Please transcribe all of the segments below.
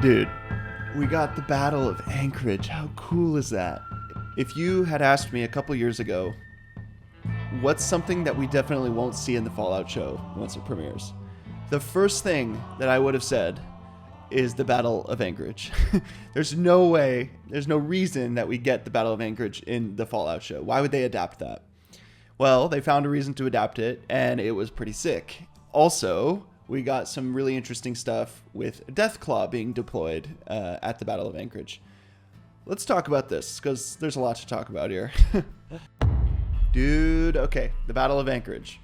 Dude, we got the Battle of Anchorage. How cool is that? If you had asked me a couple years ago, what's something that we definitely won't see in the Fallout show once it premieres? The first thing that I would have said is the Battle of Anchorage. There's no way, there's no reason that we get the Battle of Anchorage in the Fallout show. Why would they adapt that? Well, they found a reason to adapt it, and it was pretty sick. Also, we got some really interesting stuff with Deathclaw being deployed at the Battle of Anchorage. Let's talk about this, because there's a lot to talk about here. Dude, okay, the Battle of Anchorage.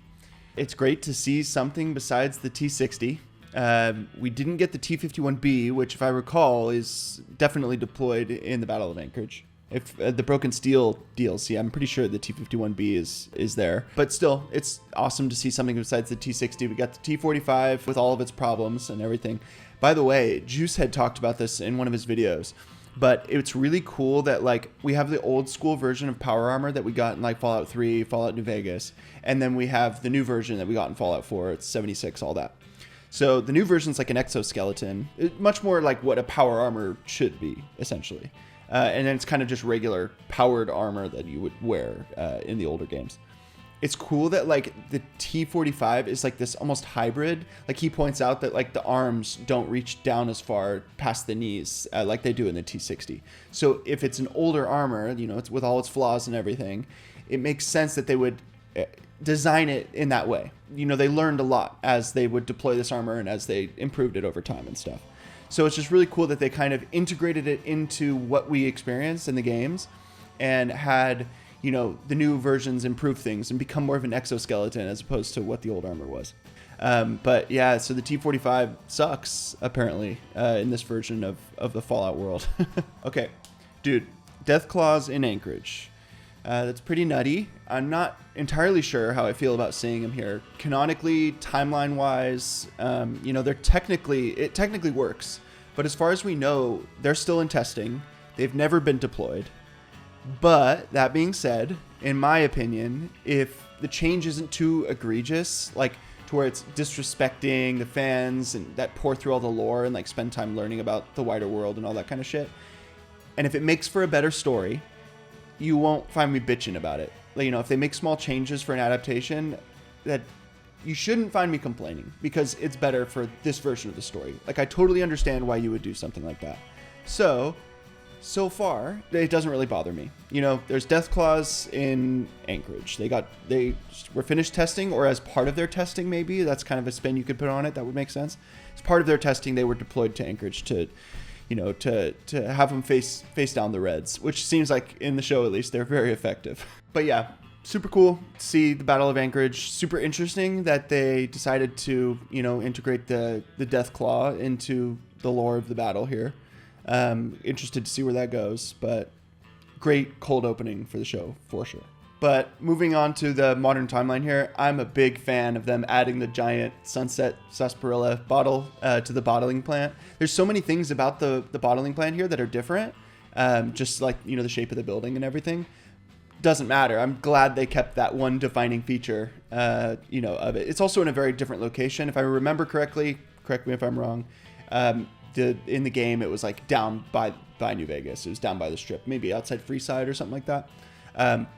It's great to see something besides the T-60. We didn't get the T-51B, which, if I recall, is definitely deployed in the Battle of Anchorage. If the Broken Steel DLC, I'm pretty sure the T-51B is there. But still, it's awesome to see something besides the T-60. We got the T-45 with all of its problems and everything. By the way, Juice had talked about this in one of his videos. But it's really cool that, like, we have the old school version of power armor that we got in, like, Fallout 3, Fallout New Vegas. And then we have the new version that we got in Fallout 4. It's 76, all that. So the new version is like an exoskeleton, much more like what a power armor should be, essentially. And then it's kind of just regular powered armor that you would wear in the older games. It's cool that, like, the T-45 is like this almost hybrid. Like, he points out that, like, the arms don't reach down as far past the knees like they do in the T-60. So if it's an older armor, you know, it's with all its flaws and everything, it makes sense that they would design it in that way. You know, they learned a lot as they would deploy this armor and as they improved it over time and stuff. So it's just really cool that they kind of integrated it into what we experienced in the games and had, you know, the new versions improve things and become more of an exoskeleton as opposed to what the old armor was. But yeah, so the T-45 sucks, apparently, in this version of the Fallout world. Okay, dude, Deathclaws in Anchorage. That's pretty nutty. I'm not entirely sure how I feel about seeing them here. Canonically, timeline-wise, you know, it technically works. But as far as we know, they're still in testing. They've never been deployed. But that being said, in my opinion, if the change isn't too egregious, like to where it's disrespecting the fans and that pour through all the lore and like spend time learning about the wider world and all that kind of shit, and if it makes for a better story, you won't find me bitching about it. You know, if they make small changes for an adaptation, that you shouldn't find me complaining because it's better for this version of the story. Like, I totally understand why you would do something like that. So far, it doesn't really bother me. You know, there's Deathclaws in Anchorage. They were finished testing, or as part of their testing, maybe. That's kind of a spin you could put on it. That would make sense. As part of their testing, they were deployed to Anchorage to, you know, to have them face down the Reds, which seems like in the show, at least, they're very effective. But yeah, super cool to see the Battle of Anchorage. Super interesting that they decided to, you know, integrate the Deathclaw into the lore of the battle here. Interested to see where that goes, but great cold opening for the show, for sure. But moving on to the modern timeline here, I'm a big fan of them adding the giant Sunset Sarsaparilla bottle to the bottling plant. There's so many things about the bottling plant here that are different, just like, you know, the shape of the building and everything. Doesn't matter. I'm glad they kept that one defining feature, you know, of it. It's also in a very different location. If I remember correctly, correct me if I'm wrong, in the game, it was like down by New Vegas. It was down by the Strip, maybe outside Freeside or something like that.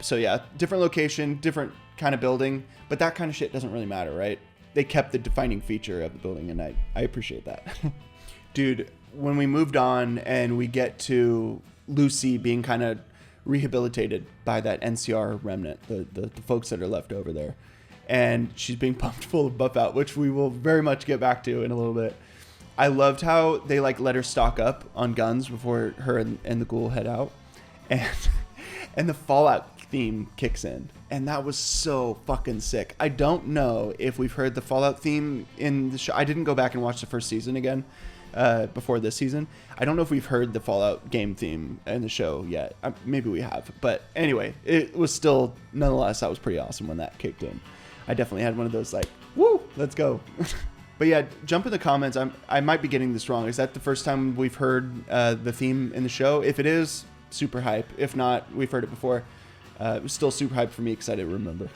So yeah, different location, different kind of building, but that kind of shit doesn't really matter, right? They kept the defining feature of the building, and I appreciate that. Dude, when we moved on and we get to Lucy being kind of rehabilitated by that NCR remnant, the folks that are left over there, and she's being pumped full of buff out, which we will very much get back to in a little bit. I loved how they like let her stock up on guns before her and the ghoul head out, and the Fallout theme kicks in, and that was so fucking sick. I don't know if we've heard the Fallout theme in the show. I didn't go back and watch the first season again before this season. I don't know if we've heard the Fallout game theme in the show yet. Maybe we have, but anyway, it was still, nonetheless, that was pretty awesome when that kicked in. I definitely had one of those like, woo, let's go. But yeah, jump in the comments. I might be getting this wrong. Is that the first time we've heard the theme in the show? If it is, super hype. If not, we've heard it before. It was still super hype for me because I didn't remember.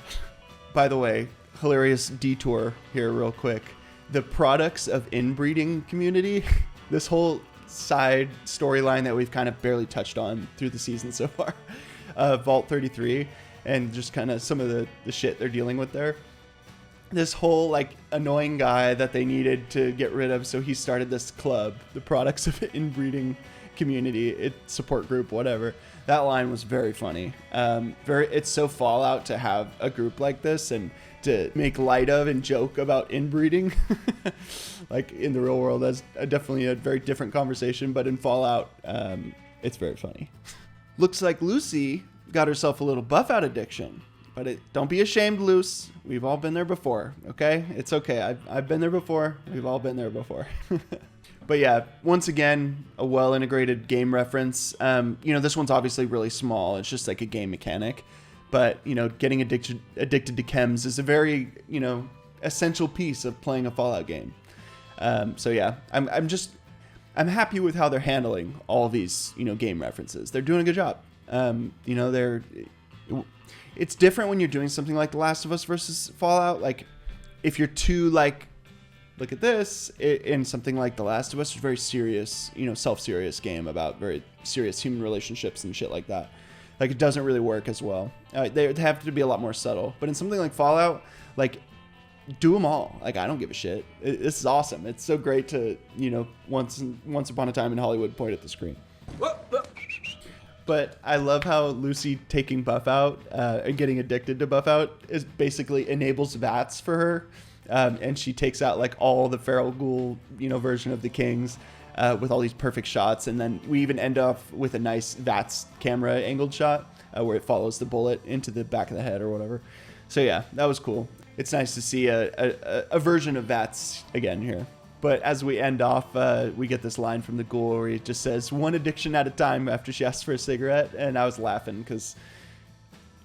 By the way, hilarious detour here real quick. The products of inbreeding community, this whole side storyline that we've kind of barely touched on through the season so far. Vault 33, and just kind of some of the shit they're dealing with there. This whole like annoying guy that they needed to get rid of, so he started this club, the Products of Inbreeding Community, support group, whatever. That line was very funny. It's so Fallout to have a group like this and to make light of and joke about inbreeding. Like in the real world, that's definitely a very different conversation, but in Fallout, it's very funny. Looks like Lucy got herself a little buff out addiction, but don't be ashamed, Luce. We've all been there before, okay? It's okay. I've been there before. We've all been there before. But yeah, once again, a well-integrated game reference. This one's obviously really small. It's just like a game mechanic. But, getting addicted to chems is a very, essential piece of playing a Fallout game. So yeah, I'm happy with how they're handling all these, game references. They're doing a good job. It's different when you're doing something like The Last of Us versus Fallout. Like, if you're too, like, look at this, in something like The Last of Us, it's a very serious, self-serious game about very serious human relationships and shit like that. Like, it doesn't really work as well. They have to be a lot more subtle. But in something like Fallout, like, do them all. Like, I don't give a shit. This is awesome. It's so great to, once upon a time in Hollywood, point at the screen. But I love how Lucy taking Buff out and getting addicted to Buff out is basically enables VATS for her. And she takes out like all the feral ghoul, version of the Kings with all these perfect shots. And then we even end off with a nice VATS camera angled shot where it follows the bullet into the back of the head or whatever. So yeah, that was cool. It's nice to see a version of VATS again here. But as we end off, we get this line from the ghoul where he just says, "One addiction at a time," after she asks for a cigarette. And I was laughing because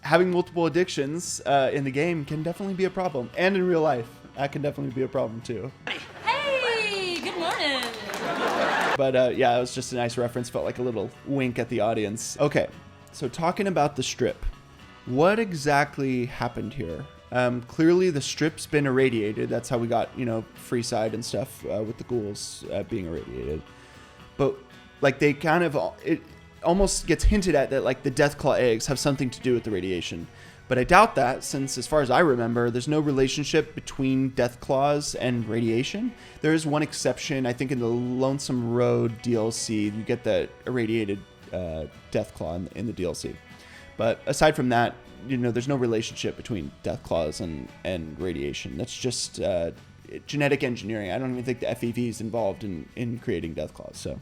having multiple addictions in the game can definitely be a problem. And in real life, that can definitely be a problem too. Hey, good morning. But yeah, it was just a nice reference. Felt like a little wink at the audience. Okay, so talking about the strip. What exactly happened here? Clearly the strip's been irradiated. That's how we got, Freeside and stuff with the ghouls being irradiated. But like they kind of, it almost gets hinted at that like the Deathclaw eggs have something to do with the radiation. But I doubt that, since as far as I remember, there's no relationship between Deathclaws and radiation. There is one exception. I think in the Lonesome Road DLC, you get the irradiated Deathclaw in the DLC. But aside from that, there's no relationship between Deathclaws and radiation. That's just genetic engineering. I don't even think the FEV is involved in creating Deathclaws. So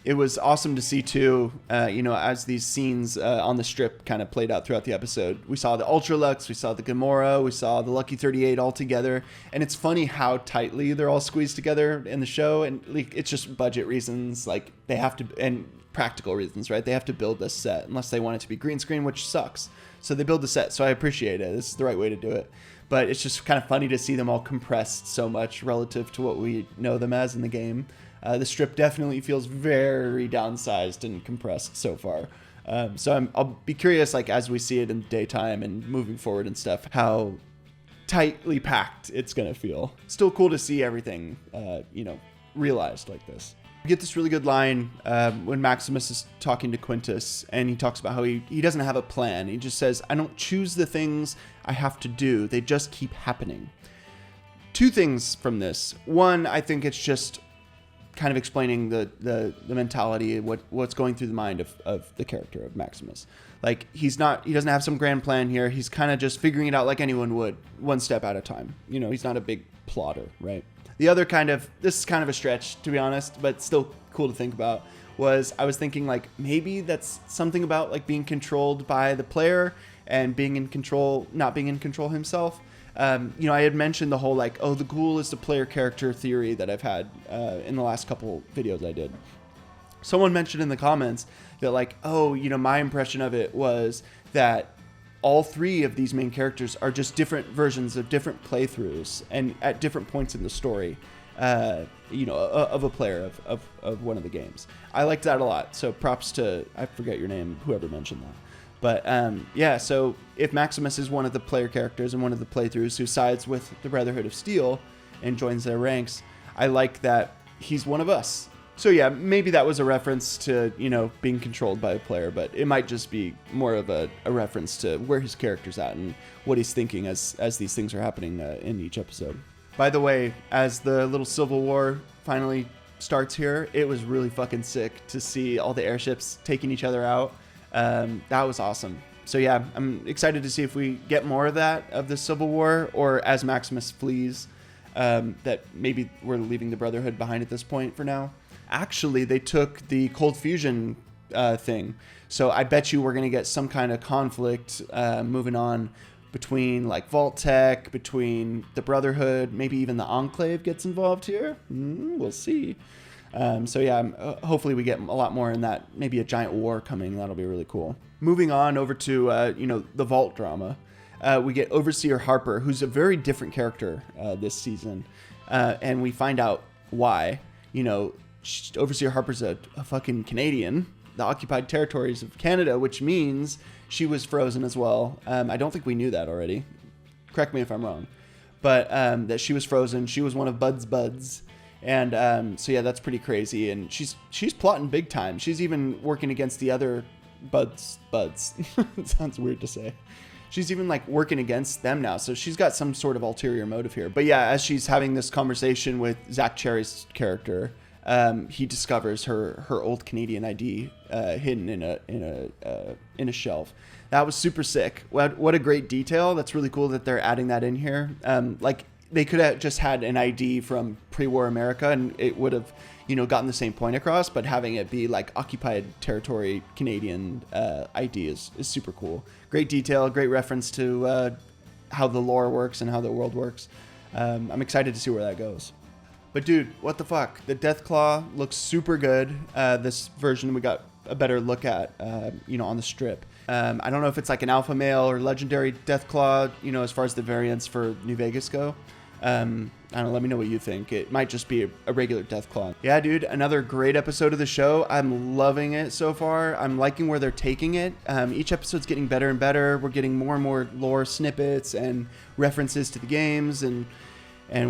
it was awesome to see too, as these scenes on the strip kind of played out throughout the episode. We saw the Ultralux, we saw the Gamora, we saw the Lucky 38 all together. And it's funny how tightly they're all squeezed together in the show. And like, it's just budget reasons. Like they have to, and practical reasons, right? They have to build this set unless they want it to be green screen, which sucks. So they build the set. So I appreciate it. This is the right way to do it. But it's just kind of funny to see them all compressed so much relative to what we know them as in the game. The strip definitely feels very downsized and compressed so far. So I'll be curious, like as we see it in daytime and moving forward and stuff, how tightly packed it's going to feel. Still cool to see everything, realized like this. We get this really good line when Maximus is talking to Quintus, and he talks about how he doesn't have a plan. He just says, "I don't choose the things I have to do. They just keep happening." Two things from this. One, I think it's just kind of explaining the mentality, what's going through the mind of the character of Maximus. Like he doesn't have some grand plan here. He's kind of just figuring it out like anyone would, one step at a time. He's not a big plotter, right? The other this is kind of a stretch, to be honest, but still cool to think about, I was thinking like maybe that's something about like being controlled by the player and being in control, not being in control himself. I had mentioned the whole like, the ghoul is the player character theory that I've had in the last couple videos I did. Someone mentioned in the comments that like, my impression of it was that all three of these main characters are just different versions of different playthroughs and at different points in the story, of a player of one of the games. I liked that a lot. So props to, I forget your name, whoever mentioned that. But so if Maximus is one of the player characters and one of the playthroughs who sides with the Brotherhood of Steel and joins their ranks, I like that he's one of us. So yeah, maybe that was a reference to, being controlled by a player, but it might just be more of a reference to where his character's at and what he's thinking as these things are happening in each episode. By the way, as the little Civil War finally starts here, it was really fucking sick to see all the airships taking each other out. That was awesome. So yeah, I'm excited to see if we get more of that, of the Civil War, or as Maximus flees, that maybe we're leaving the Brotherhood behind at this point for now. Actually, they took the cold fusion thing. So I bet you we're going to get some kind of conflict moving on between like Vault-Tec, between the Brotherhood, maybe even the Enclave gets involved here. We'll see. So yeah, hopefully we get a lot more in that, maybe a giant war coming. That'll be really cool. Moving on over to, the Vault drama. We get Overseer Harper, who's a very different character this season. And we find out why. Overseer Harper's a fucking Canadian, the occupied territories of Canada, which means she was frozen as well. I don't think we knew that already. Correct me if I'm wrong. But that she was frozen. She was one of Bud's buds. And so yeah, that's pretty crazy. And she's plotting big time. She's even working against the other buds. It sounds weird to say. She's even like working against them now. So she's got some sort of ulterior motive here. But yeah, as she's having this conversation with Zach Cherry's character, he discovers her old Canadian ID hidden in a shelf. That was super sick. What a great detail. That's really cool that they're adding that in here. Like they could have just had an ID from pre-war America and it would have, gotten the same point across, but having it be like occupied territory Canadian ID is super cool. Great detail, great reference to how the lore works and how the world works. I'm excited to see where that goes. But dude, what the fuck? The Deathclaw looks super good. This version we got a better look at, on the strip. I don't know if it's like an alpha male or legendary Deathclaw, as far as the variants for New Vegas go. I don't know, let me know what you think. It might just be a regular Deathclaw. Yeah, dude, another great episode of the show. I'm loving it so far. I'm liking where they're taking it. Each episode's getting better and better. We're getting more and more lore snippets and references to the games and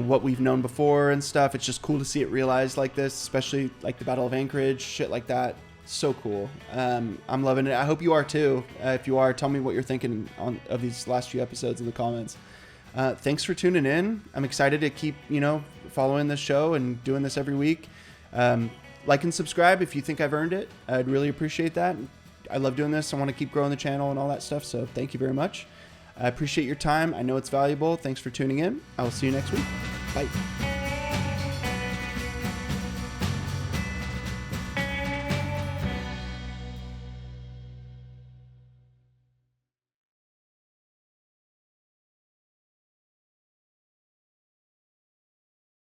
what we've known before and stuff. It's just cool to see it realized like this, especially like the Battle of Anchorage, shit like that. So cool. I'm loving it. I hope you are too. If you are, tell me what you're thinking of these last few episodes in the comments. Thanks for tuning in. I'm excited to keep, following this show and doing this every week. Like and subscribe if you think I've earned it. I'd really appreciate that. I love doing this. I want to keep growing the channel and all that stuff. So thank you very much. I appreciate your time. I know it's valuable. Thanks for tuning in. I will see you next week. Bye.